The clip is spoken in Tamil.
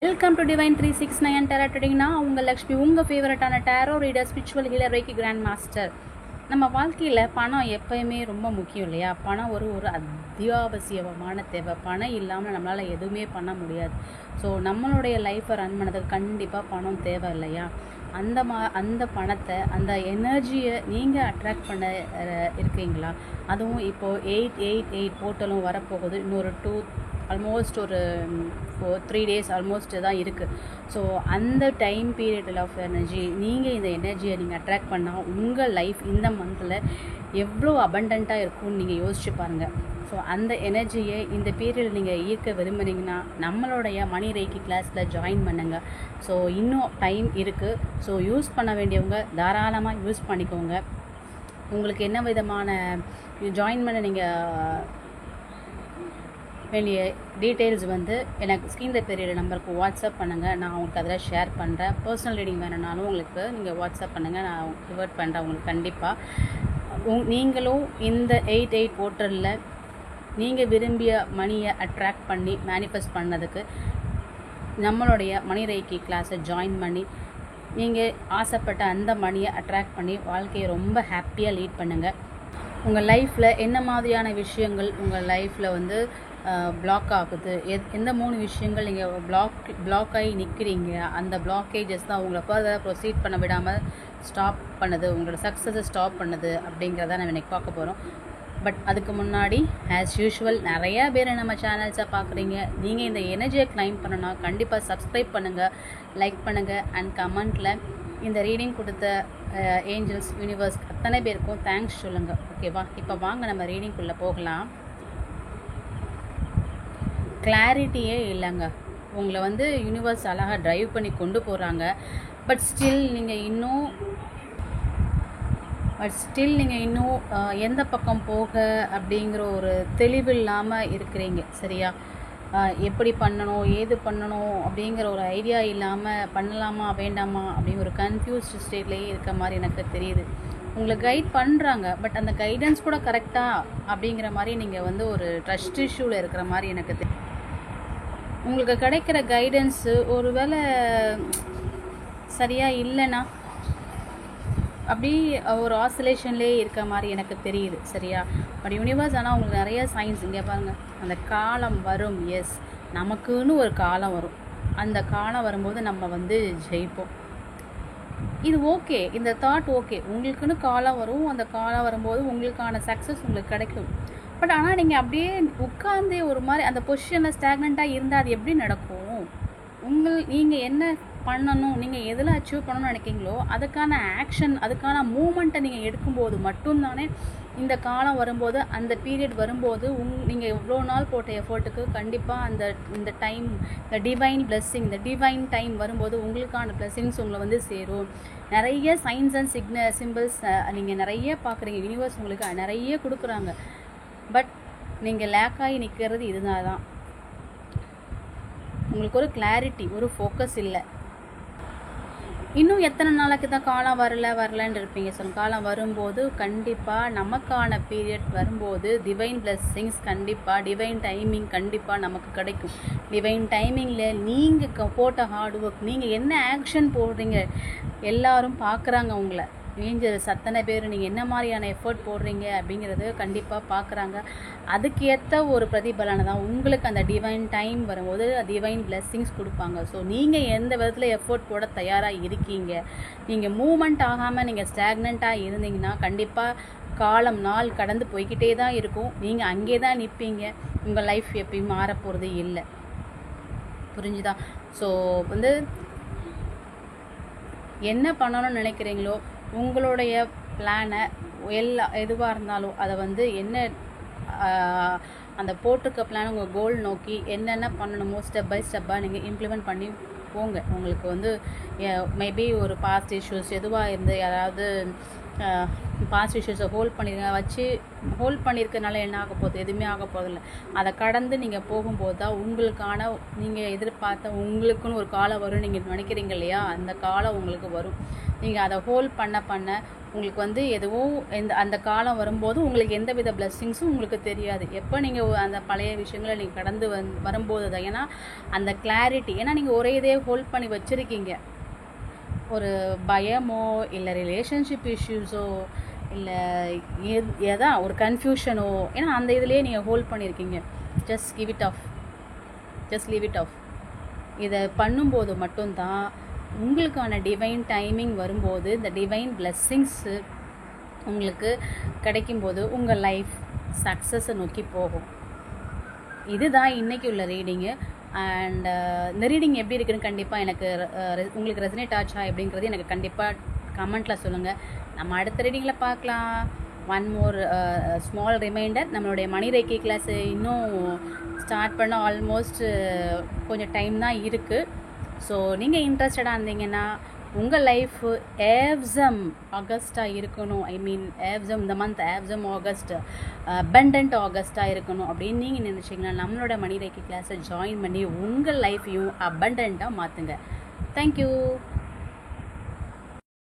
Welcome to divine 369 tarot trading. நான் உங்கள் லக்ஷ்மி, உங்கள் ஃபேவரட்டான tarot reader, spiritual healer, reiki grand master. நம்ம வாழ்க்கையில் பணம் எப்போயுமே ரொம்ப முக்கியம் இல்லையா? பணம் ஒரு அத்தியாவசியமான தேவை. பணம் இல்லாமல் நம்மளால் எதுவுமே பண்ண முடியாது. ஸோ நம்மளுடைய லைஃப்பை ரன் பண்ணதுக்கு கண்டிப்பாக பணம் தேவை இல்லையா? அந்த பணத்தை, அந்த எனர்ஜியை நீங்கள் அட்ராக்ட் பண்ண இருக்கீங்களா? அதுவும் இப்போது 888 போர்ட்டலும் வரப்போகுது. இன்னொரு ஆல்மோஸ்ட் ஒரு 3 days ஆல்மோஸ்ட் தான் இருக்குது. ஸோ அந்த டைம் பீரியடில் ஆஃப் எனர்ஜி, நீங்கள் இந்த எனர்ஜியை நீங்கள் அட்ராக்ட் பண்ணால் உங்கள் லைஃப் இந்த மந்தில் எவ்வளோ அபண்டண்ட்டாக இருக்கும்னு நீங்கள் யோசிச்சு பாருங்கள். ஸோ அந்த எனர்ஜியை இந்த பீரியடில் நீங்கள் ஈர்க்க விரும்புனீங்கன்னா நம்மளுடைய மணி ரேக்கி கிளாஸில் ஜாயின் பண்ணுங்கள். ஸோ இன்னும் டைம் இருக்குது. ஸோ யூஸ் பண்ண வேண்டியவங்க தாராளமாக யூஸ் பண்ணிக்கோங்க. உங்களுக்கு என்ன விதமான ஜாயின் பண்ண நீங்கள் வேண்டிய டீட்டெயில்ஸ் எனக்கு ஸ்க்ரீனில் தெரியிற நம்பருக்கு வாட்ஸ்அப் பண்ணுங்கள். நான் உங்களுக்கு அதில் ஷேர் பண்ணுறேன். பர்சனல் ரீடிங் வேணும்னாலும் உங்களுக்கு நீங்கள் வாட்ஸ்அப் பண்ணுங்கள். நான் ரிவர்ட் பண்ணுறேன் உங்களுக்கு கண்டிப்பாக. நீங்களும் இந்த 88 போர்ட்டலில் நீங்கள் விரும்பிய மணியை அட்ராக்ட் பண்ணி மேனிஃபெஸ்ட் பண்ணதுக்கு நம்மளுடைய மணி ரேக்கி கிளாஸை ஜாயின் பண்ணி நீங்கள் ஆசைப்பட்ட அந்த மணியை அட்ராக்ட் பண்ணி வாழ்க்கையை ரொம்ப ஹாப்பியாக லீட் பண்ணுங்கள். உங்கள் லைஃப்பில் என்ன மாதிரியான விஷயங்கள் உங்கள் லைஃப்பில் பிளாக் ஆகுது, எந்த 3 விஷயங்கள் நீங்கள் பிளாக் ஆகி நிற்கிறீங்க, அந்த பிளாக்கேஜஸ் தான் உங்களை ஃபர்தர் ப்ரொசீட் பண்ண விடாமல் ஸ்டாப் பண்ணுது, உங்களோட சக்ஸஸை ஸ்டாப் பண்ணுது அப்படிங்கிறத நம்ம இன்றைக்கி பார்க்க போகிறோம். பட் அதுக்கு முன்னாடி ஆஸ் யூஷுவல் நிறையா பேர் நம்ம சேனல்ஸை பார்க்குறீங்க. நீங்கள் இந்த எனர்ஜியை கிளைம் பண்ணணும்னா கண்டிப்பாக சப்ஸ்கிரைப் பண்ணுங்கள், லைக் பண்ணுங்கள் அண்ட் கமெண்ட்டில் இந்த ரீடிங் கொடுத்த ஏஞ்சல்ஸ், யூனிவர்ஸ் அத்தனை பேருக்கும் தேங்க்ஸ் சொல்லுங்கள். ஓகேவா? இப்போ வாங்க நம்ம ரீடிங்குள்ளே போகலாம். கிளாரிட்டியே இல்லைங்க. உங்களை யூனிவர்ஸ் அழகாக ட்ரைவ் பண்ணி கொண்டு போகிறாங்க. பட் ஸ்டில் நீங்கள் இன்னும் எந்த பக்கம் போக அப்படிங்கிற ஒரு தெளிவு இல்லாமல் இருக்கிறீங்க. சரியா? எப்படி பண்ணணும், ஏது பண்ணணும் அப்படிங்கிற ஒரு ஐடியா இல்லாமல் பண்ணலாமா வேண்டாமா அப்படிங்கிற ஒரு கன்ஃபியூஸ்ட் ஸ்டேட்லேயே இருக்க மாதிரி எனக்கு தெரியுது. உங்களை கைட் பண்ணுறாங்க, பட் அந்த கைடன்ஸ் கூட கரெக்டாக அப்படிங்கிற மாதிரி நீங்கள் ஒரு ட்ரஸ்ட் இஷ்யூவில் இருக்கிற மாதிரி எனக்கு தெரியும். உங்களுக்கு கிடைக்கிற கைடன்ஸு ஒரு வேளை சரியாக இல்லைன்னா அப்படி ஒரு ஆசிலேஷன்லேயே இருக்க மாதிரி எனக்கு தெரியுது. சரியா? பட் யூனிவர்ஸ் ஆனால் உங்களுக்கு நிறைய சயின்ஸ் இங்கே பாருங்கள். அந்த காலம் வரும். எஸ், நமக்குன்னு ஒரு காலம் வரும். அந்த காலம் வரும்போது நம்ம ஜெயிப்போம். இது ஓகே, இந்த தாட் ஓகே. உங்களுக்குன்னு காலம் வரும். அந்த காலம் வரும்போது உங்களுக்கான சக்ஸஸ் உங்களுக்கு கிடைக்கும். பட் ஆனால் நீங்கள் அப்படியே உட்கார்ந்தே ஒரு மாதிரி அந்த பொசிஷனில் ஸ்டாக்னண்ட்டாக இருந்தால் அது எப்படி நடக்கும்? நீங்கள் என்ன பண்ணணும், நீங்கள் எதில் அச்சீவ் பண்ணணும்னு நினைக்கிங்களோ அதுக்கான ஆக்ஷன், அதுக்கான மூமெண்ட்டை நீங்கள் எடுக்கும்போது மட்டும்தானே இந்த காலம் வரும்போது, அந்த பீரியட் வரும்போது நீங்கள் எவ்வளோ நாள் போட்ட எஃபர்ட்டுக்கு கண்டிப்பாக இந்த டைம், இந்த டிவைன் பிளெஸ்ஸிங், இந்த டிவைன் டைம் வரும்போது உங்களுக்கான பிளெஸ்ஸிங்ஸ் உங்களை சேரும். நிறைய சைன்ஸ் அண்ட் சிம்பிள்ஸ் நீங்கள் நிறைய பார்க்குறீங்க. யூனிவர்ஸ் உங்களுக்கு நிறைய கொடுக்குறாங்க. பட் நீங்கள் லேக் ஆகி நிற்கிறது இதுதான் தான். உங்களுக்கு ஒரு கிளாரிட்டி, ஒரு ஃபோக்கஸ் இல்லை. இன்னும் எத்தனை நாளைக்கு தான் காலம் வரலன்னு இருப்பீங்க. சொல்லுங்கள். காலம் வரும்போது கண்டிப்பாக நமக்கான பீரியட் வரும்போது டிவைன் பிளெஸ்ஸிங்ஸ் கண்டிப்பாக, டிவைன் டைமிங் கண்டிப்பாக நமக்கு கிடைக்கும். டிவைன் டைமிங்கில் நீங்கள் போட்ட ஹார்ட் ஒர்க், நீங்கள் என்ன ஆக்ஷன் போடுறீங்க, எல்லாரும் பார்க்குறாங்க உங்களை. ஏஞ்சல்ஸ் அத்தனை பேர் நீங்கள் என்ன மாதிரியான எஃபர்ட் போடுறீங்க அப்படிங்கிறது கண்டிப்பாக பார்க்குறாங்க. அதுக்கு ஏற்ற ஒரு பிரதிபலனை தான் உங்களுக்கு அந்த டிவைன் டைம் வரும்போது டிவைன் பிளெஸ்ஸிங்ஸ் கொடுப்பாங்க. ஸோ நீங்கள் எந்த விதத்தில் எஃபர்ட் போட தயாராக இருக்கீங்க, நீங்கள் மூமெண்ட் ஆகாமல் நீங்கள் ஸ்டாக்னண்ட்டாக இருந்தீங்கன்னா கண்டிப்பாக காலம் நாள் கடந்து போய்கிட்டே தான் இருக்கும். நீங்கள் அங்கே தான் நிற்பீங்க. உங்கள் லைஃப் எப்பயும் மாறப்போகிறது இல்லை. புரிஞ்சுதா? ஸோ என்ன பண்ணணும்னு நினைக்கிறீங்களோ உங்களுடைய பிளானை எதுவாக இருந்தாலும் அதை என்ன அந்த போட்டிருக்க பிளான் உங்கள் கோல் நோக்கி என்னென்ன பண்ணணுமோ ஸ்டெப் பை ஸ்டெப்பாக நீங்கள் இம்ப்ளிமெண்ட் பண்ணி போங்க. உங்களுக்கு மேபி ஒரு பாஸ்ட் இஷ்யூஸ் எதுவாக இருந்து யாராவது பாஸ்ட் இஷ்யூஸை ஹோல்ட் பண்ணியிருக்கனால என்ன ஆக போகுது? எதுவுமே ஆக போகிறதில்ல. அதை கடந்து நீங்கள் போகும்போது தான் உங்களுக்கான நீங்கள் எதிர்பார்த்த உங்களுக்குன்னு ஒரு காலம் வரும் நீங்கள் நினைக்கிறீங்க இல்லையா, அந்த காலம் உங்களுக்கு வரும். நீங்கள் அதை ஹோல்ட் பண்ண உங்களுக்கு எதுவும் அந்த காலம் வரும்போது உங்களுக்கு எந்த வித பிளெஸ்ஸிங்ஸும் உங்களுக்கு தெரியாது. எப்போ நீங்கள் அந்த பழைய விஷயங்களை நீங்கள் கடந்து வரும்போது தான். ஏன்னா அந்த கிளாரிட்டி, ஏன்னா நீங்கள் ஒரே இதே ஹோல்ட் பண்ணி வச்சுருக்கீங்க. ஒரு பயமோ இல்லை ரிலேஷன்ஷிப் இஷ்யூஸோ இல்லை எதான் ஒரு கன்ஃபியூஷனோ, ஏன்னா அந்த இதுலேயே நீங்கள் ஹோல்ட் பண்ணியிருக்கீங்க. Just leave it of. இதை பண்ணும்போது மட்டும்தான் உங்களுக்கான டிவைன் டைமிங் வரும்போது, இந்த டிவைன் பிளெஸ்ஸிங்ஸு உங்களுக்கு கிடைக்கும்போது உங்கள் லைஃப் சக்ஸஸை நோக்கி போகும். இதுதான் இன்றைக்கி உள்ள ரீடிங்கு. அண்ட் இந்த ரீடிங் எப்படி இருக்குதுன்னு கண்டிப்பாக எனக்கு உங்களுக்கு ரெசனேட் ஆச்சா எப்படிங்கிறது எனக்கு கண்டிப்பாக கமெண்ட்டில் சொல்லுங்கள். நம்ம அடுத்த ரீடிங்கில் பார்க்கலாம். ஒன் மோர் ஸ்மால் ரிமைண்டர், நம்மளுடைய மணி ரேக்கி கிளாஸ் இன்னும் ஸ்டார்ட் பண்ண ஆல்மோஸ்ட் கொஞ்சம் டைம் தான் இருக்குது. ஸோ நீங்கள் இன்ட்ரெஸ்டடாக இருந்தீங்கன்னா உங்கள் லைஃப் ஏவ்சம் ஆகஸ்ட்டாக இருக்கணும், ஏவ்சம் இந்த மந்த் ஏவ்சம் ஆகஸ்ட் அபண்டன்ட் ஆகஸ்ட்டாக இருக்கணும் அப்படின்னு நீங்கள் நினச்சிங்கன்னா நம்மளோட மணி ரேக்கி கிளாஸை ஜாயின் பண்ணி உங்கள் லைஃப்பையும் அபண்டண்ட்டாக மாற்றுங்க. தேங்க்யூ.